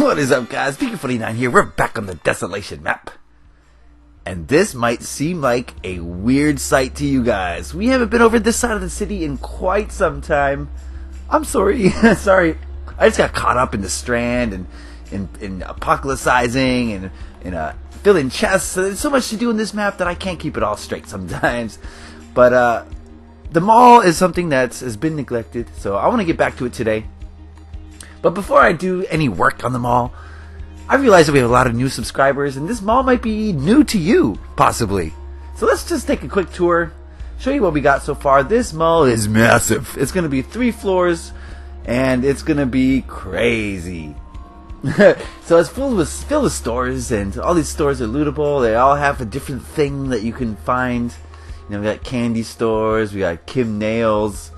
What is up, guys? Beancrew49 here. We're back on the Desolation map. And this might seem like a weird sight to you guys. We haven't been over this side of the city in quite some time. I'm sorry. Sorry. I just got caught up in the Strand and in apocalypsizing and filling chests. So there's so much to do in this map that I can't keep it all straight sometimes. But the mall is something that has been neglected, so I want to get back to it today. But before I do any work on the mall, I realize that we have a lot of new subscribers, and this mall might be new to you, possibly. So let's just take a quick tour, show you what we got so far. This mall is massive. It's going to be 3 floors, and it's going to be crazy. So it's filled with stores, and all these stores are lootable. They all have a different thing that you can find. You know, we got candy stores, we got Kim Nails.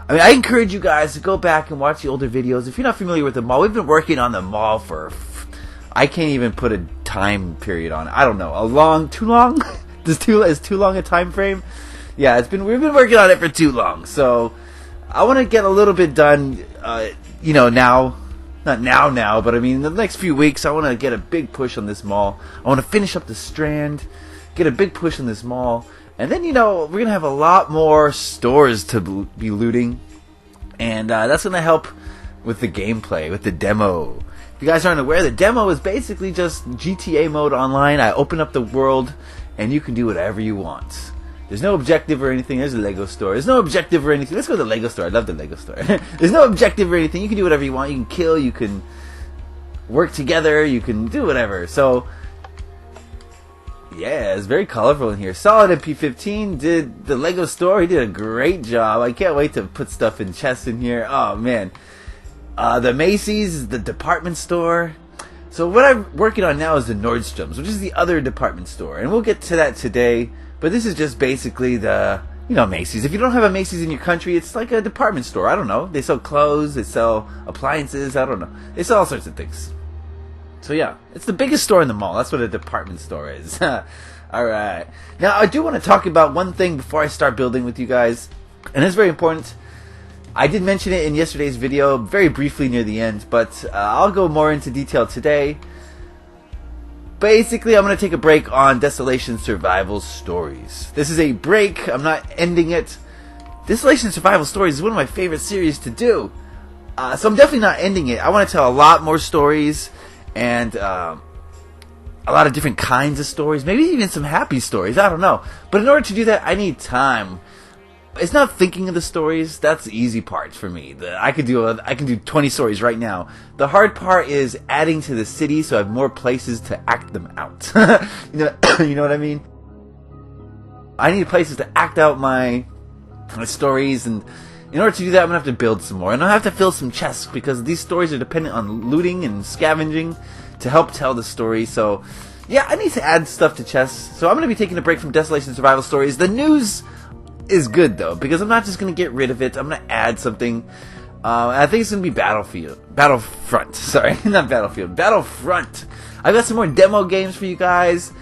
I mean, I encourage you guys to go back and watch the older videos. If you're not familiar with the mall, we've been working on the mall for, I can't even put a time period on it. I don't know, too long? Is too long a time frame? Yeah, we've been working on it for too long. So I want to get a little bit done, now. Not now, but I mean, in the next few weeks, I want to get a big push on this mall. I want to finish up the Strand, get a big push on this mall. And then, we're going to have a lot more stores to be looting. And that's going to help with the gameplay, with the demo. If you guys aren't aware, the demo is basically just GTA mode online. I open up the world, and you can do whatever you want. There's no objective or anything. There's a Lego store. There's no objective or anything. Let's go to the Lego store. I love the Lego store. There's no objective or anything. You can do whatever you want. You can kill. You can work together. You can do whatever. So yeah, it's very colorful in here. Solid MP15 did the Lego store. He did a great job. I can't wait to put stuff in chests in here. Oh, man. The Macy's, the department store. So what I'm working on now is the Nordstrom's, which is the other department store. And we'll get to that today. But this is just basically the, Macy's. If you don't have a Macy's in your country, it's like a department store. I don't know. They sell clothes. They sell appliances. I don't know. They sell all sorts of things. So yeah, it's the biggest store in the mall. That's what a department store is. Alright. Now, I do want to talk about one thing before I start building with you guys. And it's very important. I did mention it in yesterday's video, very briefly near the end. But I'll go more into detail today. Basically, I'm going to take a break on Desolation Survival Stories. This is a break. I'm not ending it. Desolation Survival Stories is one of my favorite series to do. So I'm definitely not ending it. I want to tell a lot more stories. And a lot of different kinds of stories, maybe even some happy stories, I don't know. But in order to do that, I need time. It's not thinking of the stories, that's the easy part for me. I can do 20 stories right now. The hard part is adding to the city so I have more places to act them out. You know what I mean? I need places to act out my stories, and in order to do that, I'm going to have to build some more. And I'll have to fill some chests, because these stories are dependent on looting and scavenging to help tell the story. So, yeah, I need to add stuff to chests. So I'm going to be taking a break from Desolation Survival Stories. The news is good, though, because I'm not just going to get rid of it. I'm going to add something. I think it's going to be Battlefront. Sorry, not Battlefield. Battlefront. I've got some more demo games for you guys.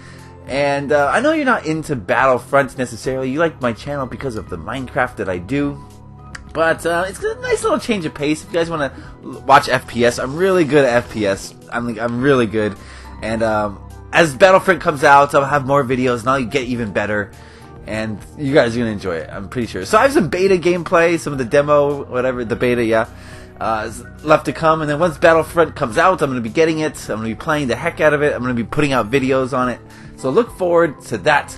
And I know you're not into Battlefront necessarily. You like my channel because of the Minecraft that I do. But it's a nice little change of pace. If you guys want to watch FPS, I'm really good at FPS. I'm really good. And as Battlefront comes out, I'll have more videos, and I'll get even better. And you guys are going to enjoy it, I'm pretty sure. So I have some beta gameplay, some of the demo, whatever, the beta, yeah, is left to come. And then once Battlefront comes out, I'm going to be getting it. I'm going to be playing the heck out of it. I'm going to be putting out videos on it. So look forward to that.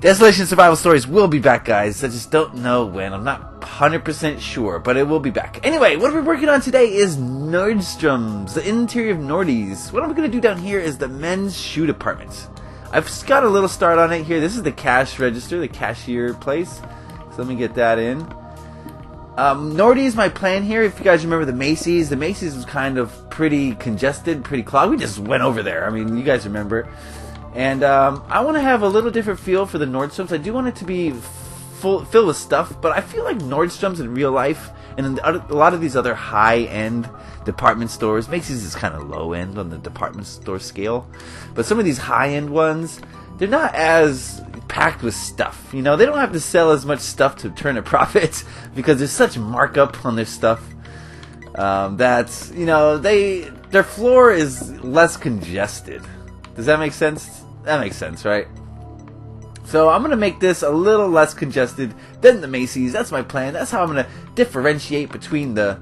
Desolation Survival Stories will be back, guys. I just don't know when. I'm not 100% sure, but it will be back. Anyway, what we're working on today is Nordstrom's, the interior of Nordy's. What I'm going to do down here is the men's shoe department. I've got a little start on it here. This is the cash register, the cashier place. So let me get that in. Nordy's my plan here. If you guys remember the Macy's was kind of pretty congested, pretty clogged. We just went over there. I mean, you guys remember. And I want to have a little different feel for the Nordstrom's. I do want it to be filled with stuff, but I feel like Nordstrom's in real life, and in a lot of these other high-end department stores, Macy's is kind of low-end on the department store scale, but some of these high-end ones, they're not as packed with stuff. They don't have to sell as much stuff to turn a profit, because there's such markup on their stuff that, their floor is less congested. Does that make sense? That makes sense, right? So I'm going to make this a little less congested than the Macy's. That's my plan. That's how I'm going to differentiate between the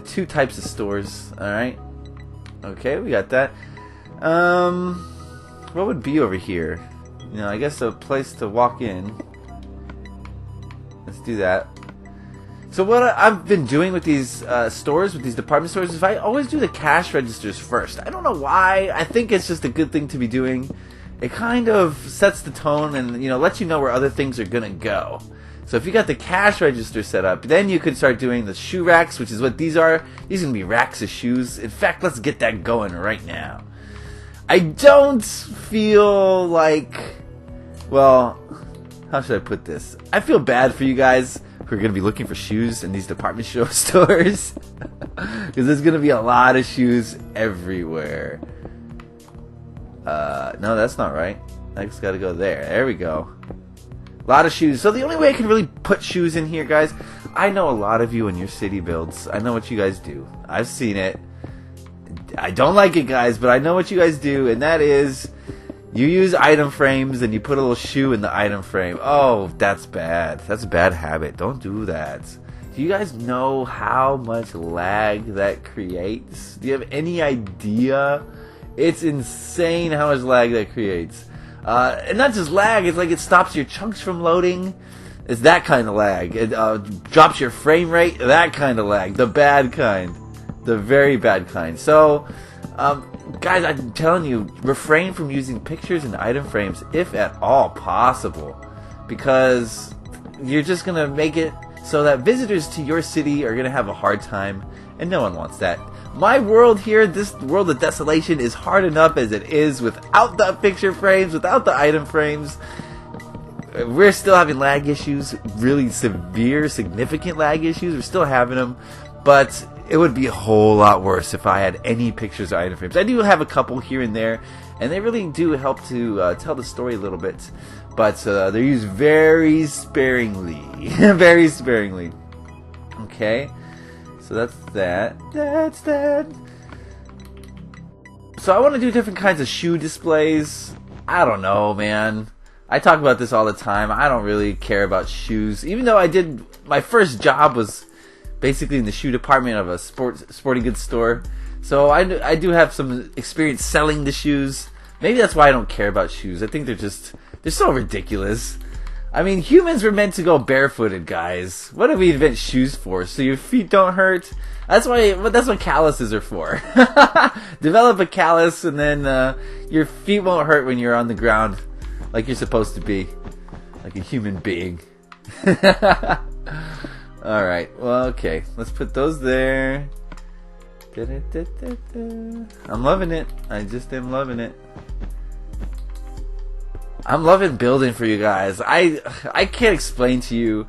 two types of stores. Alright. Okay, we got that. What would be over here? You know, I guess a place to walk in. Let's do that. So what I've been doing with these stores, with these department stores, is I always do the cash registers first. I don't know why. I think it's just a good thing to be doing. It kind of sets the tone and, you know, lets you know where other things are gonna go. So if you got the cash register set up, then you can start doing the shoe racks, which is what these are. These are gonna be racks of shoes. In fact, let's get that going right now. I don't feel like, well, how should I put this? I feel bad for you guys who are going to be looking for shoes in these department store stores. Because there's going to be a lot of shoes everywhere. No, that's not right. I just got to go there. There we go. A lot of shoes. So the only way I can really put shoes in here, guys, I know a lot of you in your city builds. I know what you guys do. I've seen it. I don't like it, guys, but I know what you guys do, and that is you use item frames and you put a little shoe in the item frame. Oh, that's bad. That's a bad habit. Don't do that. Do you guys know how much lag that creates? Do you have any idea? It's insane how much lag that creates. And not just lag, it's like it stops your chunks from loading. It's that kind of lag. It drops your frame rate. That kind of lag. The bad kind. The very bad kind. So, guys, I'm telling you, refrain from using pictures and item frames if at all possible, because you're just going to make it so that visitors to your city are going to have a hard time, and no one wants that. My world here, this world of Desolation, is hard enough as it is without the picture frames, without the item frames. We're still having lag issues, really severe, significant lag issues. We're still having them, but it would be a whole lot worse if I had any pictures or item frames. I do have a couple here and there, and they really do help to tell the story a little bit, but they're used very sparingly. Very sparingly. Okay, so that's that. That's that. So I want to do different kinds of shoe displays. I don't know, man. I talk about this all the time. I don't really care about shoes, even though my first job was basically in the shoe department of a sporting goods store. So I do have some experience selling the shoes. Maybe that's why I don't care about shoes. I think they're so ridiculous. I mean, humans were meant to go barefooted, guys. What did we invent shoes for? So your feet don't hurt? That's what calluses are for. Develop a callus and then your feet won't hurt when you're on the ground like you're supposed to be. Like a human being. Alright, well, okay. Let's put those there. I'm loving it. I just am loving it. I'm loving building for you guys. I can't explain to you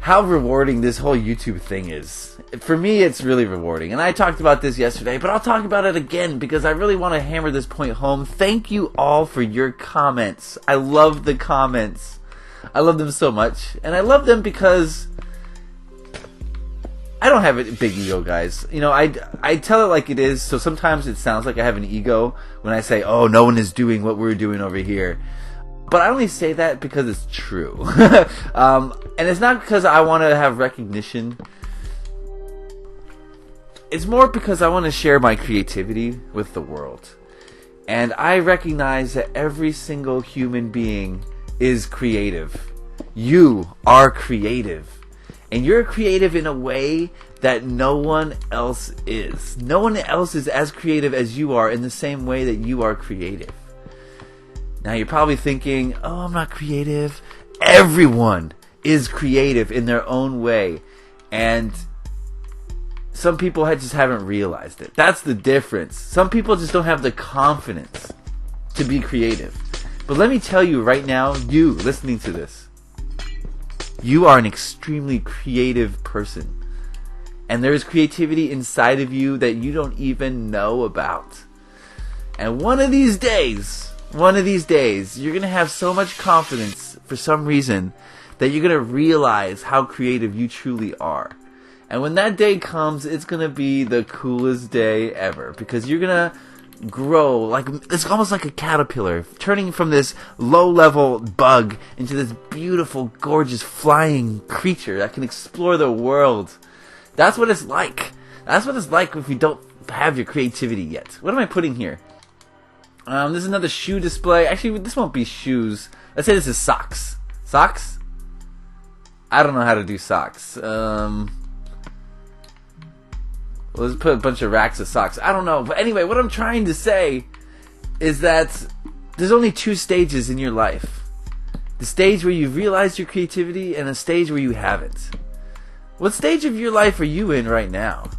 how rewarding this whole YouTube thing is. For me, it's really rewarding. And I talked about this yesterday, but I'll talk about it again because I really want to hammer this point home. Thank you all for your comments. I love the comments. I love them so much. And I love them because I don't have a big ego, guys. You know, I tell it like it is, so sometimes it sounds like I have an ego when I say, oh, no one is doing what we're doing over here. But I only say that because it's true. And it's not because I want to have recognition. It's more because I want to share my creativity with the world. And I recognize that every single human being is creative. You are creative. And you're creative in a way that no one else is. No one else is as creative as you are in the same way that you are creative. Now you're probably thinking, oh, I'm not creative. Everyone is creative in their own way. And some people just haven't realized it. That's the difference. Some people just don't have the confidence to be creative. But let me tell you right now, you listening to this, you are an extremely creative person. And there is creativity inside of you that you don't even know about. And one of these days, you're going to have so much confidence for some reason that you're going to realize how creative you truly are. And when that day comes, it's going to be the coolest day ever. Because you're going to grow, like it's almost like a caterpillar, turning from this low-level bug into this beautiful, gorgeous, flying creature that can explore the world. That's what it's like. That's what it's like if you don't have your creativity yet. What am I putting here? This is another shoe display. Actually, this won't be shoes. Let's say this is socks. Socks? I don't know how to do socks. Let's put a bunch of racks of socks. I don't know. But anyway, what I'm trying to say is that there's only two stages in your life. The stage where you've realized your creativity and a stage where you haven't. What stage of your life are you in right now?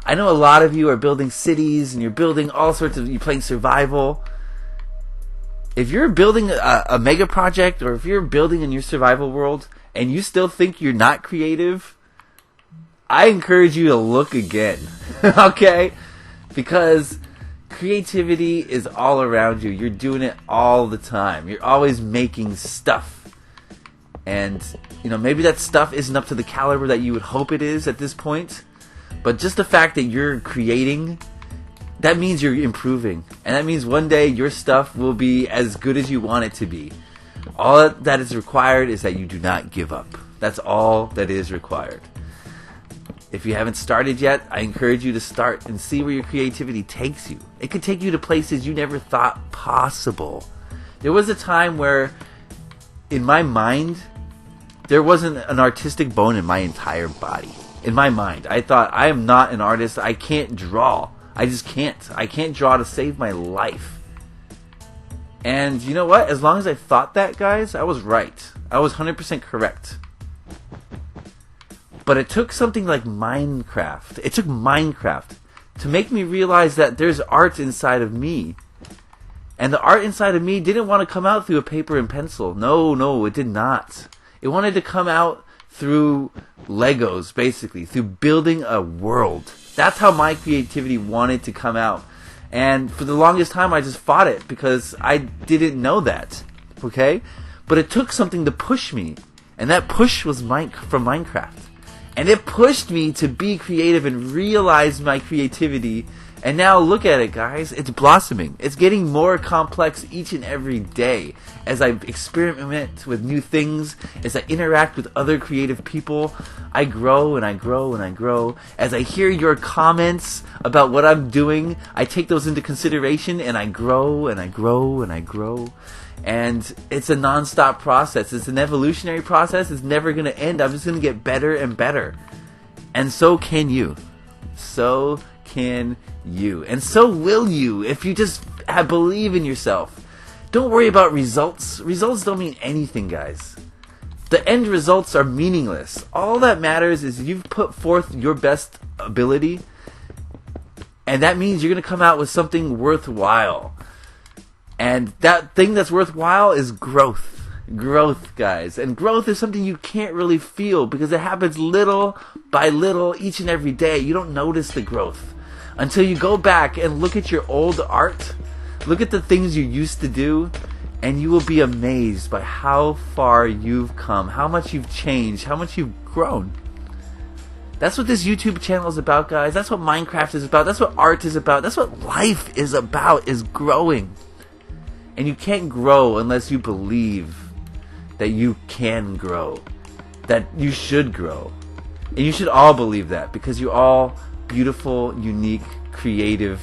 I know a lot of you are building cities and you're building all sorts of... You're playing survival. If you're building a mega project, or if you're building in your survival world and you still think you're not creative, I encourage you to look again. Okay? Because creativity is all around you. You're doing it all the time. You're always making stuff. And, you know, maybe that stuff isn't up to the caliber that you would hope it is at this point. But just the fact that you're creating, that means you're improving. And that means one day your stuff will be as good as you want it to be. All that is required is that you do not give up. That's all that is required. If you haven't started yet, I encourage you to start and see where your creativity takes you. It could take you to places you never thought possible. There was a time where, in my mind, there wasn't an artistic bone in my entire body. In my mind, I thought, I am not an artist. I can't draw. I just can't. I can't draw to save my life. And you know what? As long as I thought that, guys, I was right. I was 100% correct. But it took something like Minecraft. It took Minecraft to make me realize that there's art inside of me. And the art inside of me didn't want to come out through a paper and pencil. No, it did not. It wanted to come out through Legos, basically, through building a world. That's how my creativity wanted to come out. And for the longest time, I just fought it because I didn't know that. Okay? But it took something to push me. And that push was from Minecraft. And it pushed me to be creative and realize my creativity. And now look at it, guys. It's blossoming. It's getting more complex each and every day. As I experiment with new things, as I interact with other creative people, I grow and I grow and I grow. As I hear your comments about what I'm doing, I take those into consideration and I grow and I grow and I grow. And it's a non-stop process. It's an evolutionary process. It's never going to end. I'm just going to get better and better. And so can you. So can you. And so will you if you just believe in yourself. Don't worry about results. Results don't mean anything, guys. The end results are meaningless. All that matters is you've put forth your best ability. And that means you're going to come out with something worthwhile. And that thing that's worthwhile is growth. Growth, guys. And growth is something you can't really feel because it happens little by little each and every day. You don't notice the growth until you go back and look at your old art. Look at the things you used to do, and you will be amazed by how far you've come, how much you've changed, how much you've grown. That's what this YouTube channel is about, guys. That's what Minecraft is about. That's what art is about. That's what life is about, is growing. And you can't grow unless you believe that you can grow, that you should grow. And you should all believe that because you're all beautiful, unique, creative,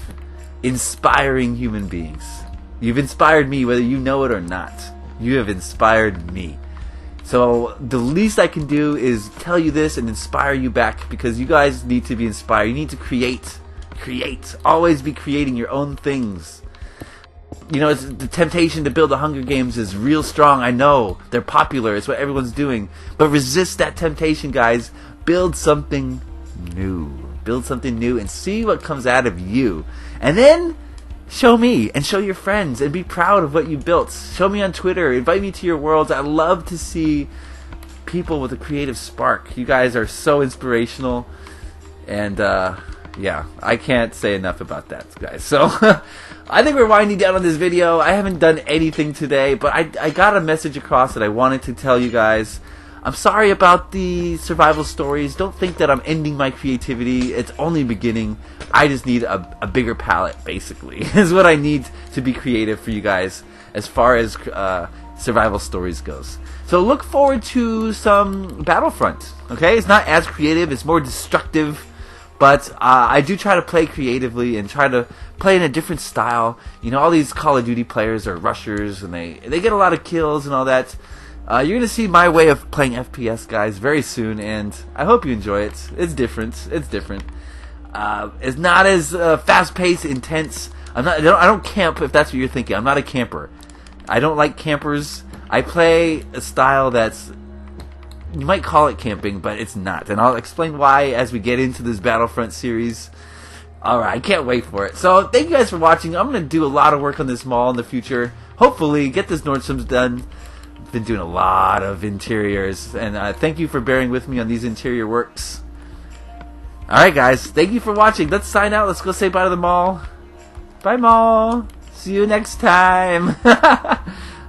inspiring human beings. You've inspired me whether you know it or not. You have inspired me. So the least I can do is tell you this and inspire you back because you guys need to be inspired. You need to create. Create. Always be creating your own things. You know, the temptation to build the Hunger Games is real strong. I know. They're popular. It's what everyone's doing. But resist that temptation, guys. Build something new. Build something new and see what comes out of you. And then show me and show your friends and be proud of what you built. Show me on Twitter. Invite me to your worlds. I love to see people with a creative spark. You guys are so inspirational. And, yeah, I can't say enough about that, guys. So, I think we're winding down on this video. I haven't done anything today, but I got a message across that I wanted to tell you guys. I'm sorry about the survival stories. Don't think that I'm ending my creativity. It's only beginning. I just need a bigger palette, basically, is what I need to be creative for you guys as far as survival stories goes. So look forward to some Battlefront. Okay, it's not as creative. It's more destructive. But I do try to play creatively and try to play in a different style. You know, all these Call of Duty players are rushers, and they get a lot of kills and all that. You're going to see my way of playing FPS, guys, very soon, and I hope you enjoy it. It's different. It's different. It's not as fast-paced, intense. I don't camp, if that's what you're thinking. I'm not a camper. I don't like campers. I play a style that's... You might call it camping, but it's not. And I'll explain why as we get into this Battlefront series. Alright, I can't wait for it. So, thank you guys for watching. I'm going to do a lot of work on this mall in the future. Hopefully, get this Nordstrom's done. I've been doing a lot of interiors. And thank you for bearing with me on these interior works. Alright, guys. Thank you for watching. Let's sign out. Let's go say bye to the mall. Bye, mall. See you next time. I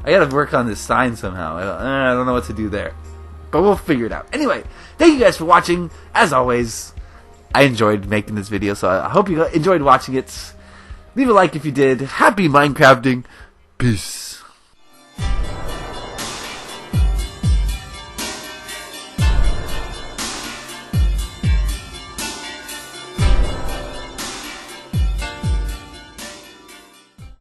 got to work on this sign somehow. I don't know what to do there. But we'll figure it out. Anyway, thank you guys for watching. As always, I enjoyed making this video, so I hope you enjoyed watching it. Leave a like if you did. Happy Minecrafting. Peace.